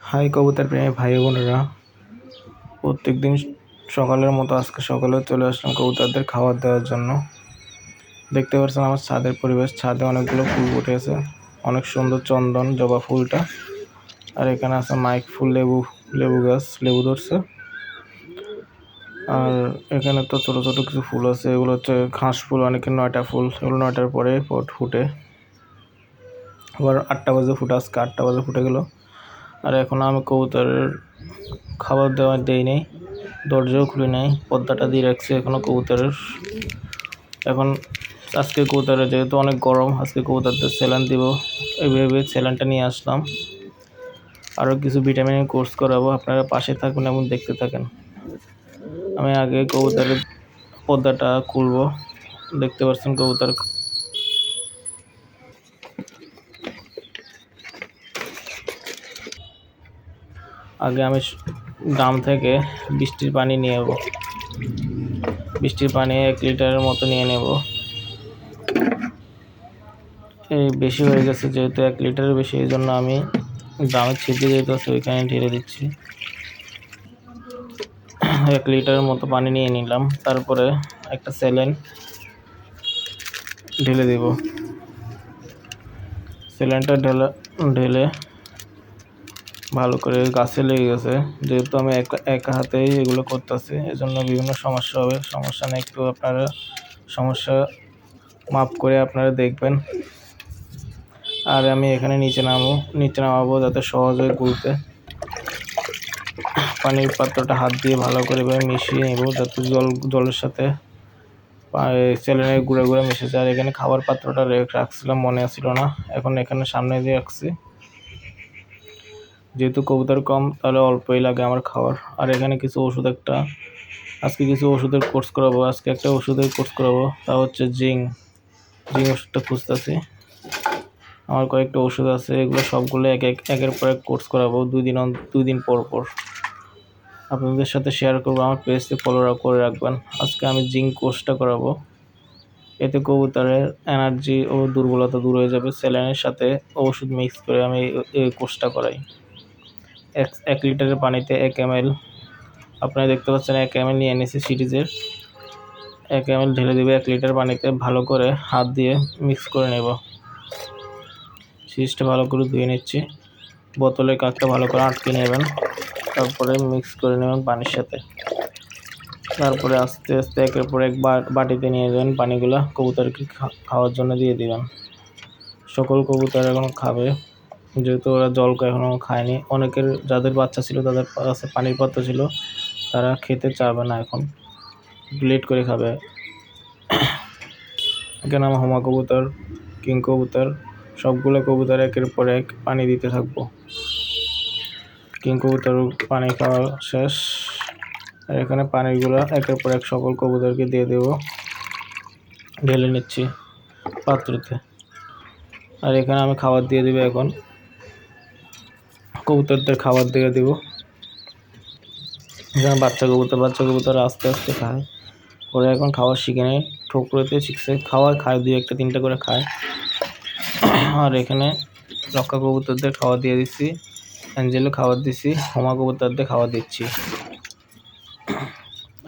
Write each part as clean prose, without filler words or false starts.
High কবুতর প্রেমী ভাই বোনেরা, প্রত্যেকদিন সকালের মতো আজকে সকালে চলে আসলাম কবুতরদের খাবার দেওয়ার জন্য। দেখতে পাচ্ছেন আমার ছাদের পরিবেশ, ছাদে অনেকগুলো ফুল ফুটেছে, অনেক সুন্দর চন্দন জবা ফুলটা। আর এখানে আছে মাইক ফুল, লেবু গাছ, লেবু ধরছে। আর এখানে তো ছোট ছোট কিছু ফুল আছে, এগুলো হচ্ছে ঘাস ফুল, অনেকের 9টা ফুল, এগুলো 9টার পরে ফুটে। আবার 8টা বাজে ফুটে, আজকে 8টা বাজে ফুটে গেল। আর এখন আমি কবুতরের খাবার দেই নেই, দরজাও খুলে নেই, পর্দাটা দিয়ে রাখছি এখনো কবুতরের। এখন আজকে কবুতরের যেহেতু অনেক গরম, আজকে কবুতরদের স্যালাইন দিব, এইভাবে স্যালাইনটা নিয়ে আসলাম। আরও কিছু ভিটামিনের কোর্স করাবো, আপনারা পাশে থাকুন এবং দেখতে থাকেন। আমি আগে কবুতরের পর্দাটা খুলবো, দেখতে পাচ্ছেন কবুতর আগে আমি ড্রাম থেকে বৃষ্টির পানি নিয়ে নেব, বৃষ্টির পানি 1 লিটারের মতো নিয়ে নেব। এই বেশি হয়ে গেছে, যেহেতু 1 লিটারের বেশি, এই জন্য আমি ড্রামের ছিদ্র যেহেতু আছে ওইখানে ঢেলে দিচ্ছি। 1 লিটারের মতো পানি নিয়ে নিলাম, তারপরে একটা স্যালাইন ঢেলে দেব। স্যালাইনটা ঢেলে ভালো করে গাছে লেগে গেছে, যেহেতু আমি একা হাতেই এগুলো করতেছি, এজন্য বিভিন্ন সমস্যা হবে। সমস্যা নেই, একটু আপনারা সমস্যা মাপ করে আপনারা দেখবেন। আর আমি এখানে নিচে নামাবো যাতে সহজ হয় গুলতে। পানির পাত্রটা হাত দিয়ে ভালো করে মিশিয়ে নেব, যাতে জলের সাথে স্যালাইনের গুঁড়া মিশে যায়। আর এখানে খাবার পাত্রটা রাখছিলাম, মনে ছিল না, এখন এখানে সামনে দিয়ে রাখছি। যেহেতু কবুতর কম, তাহলে অল্পই লাগে আমার খাবার। আর এখানে কিছু ওষুধ, আজকে কিছু ওষুধের কোর্স করাবো। আজকে একটা ওষুধের কোর্স করাবো, তা হচ্ছে জিঙ্ক ওষুধটা খুঁজতেছি। আমার কয়েকটা ওষুধ আছে, এগুলো সবগুলো একের পর এক কোর্স করাবো, 2 দিন পর আপনাদের সাথে শেয়ার করবো। আমার পেজে ফলো করে রাখবেন। আজকে আমি জিঙ্ক কোর্সটা করাবো, এতে কবুতরের এনার্জি ও দুর্বলতা দূর হয়ে যাবে। স্যালাইনের সাথে ওষুধ মিক্স করে আমি এই কোর্সটা করাই। 1 লিটারের পানিতে 1 ml, আপনারা দেখতে পাচ্ছেন 1 ml নিয়ে এনেছি সিরিজের। 1 ml ঢেলে দেবে 1 লিটার পানিতে, ভালো করে হাত দিয়ে মিক্স করে নেব। সিরিজটা ভালো করে ধুয়ে নিচ্ছি, বোতলের কাকটা ভালো করে আটকে নেবেন, তারপরে মিক্স করে নেবেন পানির সাথে। তারপরে আস্তে আস্তে একের পর এক বাটিতে নিয়ে যাবেন, পানিগুলো কবুতরকে খাওয়ার জন্য দিয়ে দিবেন। সকল কবুতর এখন খাবে, যেহেতু ওরা জল এখনও খায়নি। অনেকের যাদের বাচ্চা ছিল, তাদের কাছে পানির পাত্র ছিল, তারা খেতে চাবে না, এখন লেট করে খাবে। এখানে আমার হোমা কবুতর, কিং কবুতর, সবগুলো কবুতর একের পর এক পানি দিতে থাকবো। কিং কবুতর পানি খাওয়া শেষ, আর এখানে পানিগুলো একের পর এক সকল কবুতরকে দিয়ে দেব, ঢেলে নিচ্ছি পাত্রতে। আর এখানে আমি খাবার দিয়ে দেবো, এখন কবুতরদের খাবার দিয়ে দেব। এখানে বাচ্চা কবুতর আস্তে আস্তে খায়, ওরা এখন খাওয়া শিখে নেয়, ঠোকরতে শিখছে, খায় 2-1-3টা করে খায়। আর এখানে লক্ষা কবুতরদের খাবার দিয়ে দিচ্ছি, অ্যাঞ্জেলও খাবার দিচ্ছি, হোমা কবুতরদের খাবার দিচ্ছি।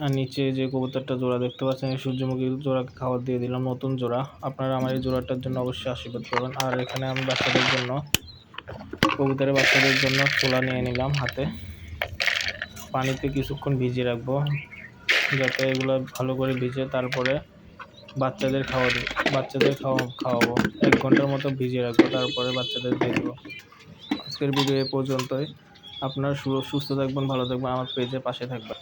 আর নিচে যে কবুতরটা জোড়া দেখতে পাচ্ছেন, এই সূর্যমুখী জোড়াকে খাবার দিয়ে দিলাম, নতুন জোড়া। আপনারা আমার এই জোড়াটার জন্য অবশ্যই আশীর্বাদ করবেন। আর এখানে আমি কবুতরের বাচ্চাদের জন্য ছোলা নিয়ে নিলাম হাতে, পানিতে কিছুক্ষণ ভিজিয়ে রাখবো, যাতে এগুলো ভালো করে ভিজে, তারপরে বাচ্চাদের খাওয়াবো। 1 ঘন্টার মতো ভিজিয়ে রাখবো, তারপরে বাচ্চাদের দিয়ে দেবো। আজকের ভিডিও এ পর্যন্তই। আপনারা সুস্থ থাকবেন, ভালো থাকবেন, আমার পেজে পাশে থাকবেন।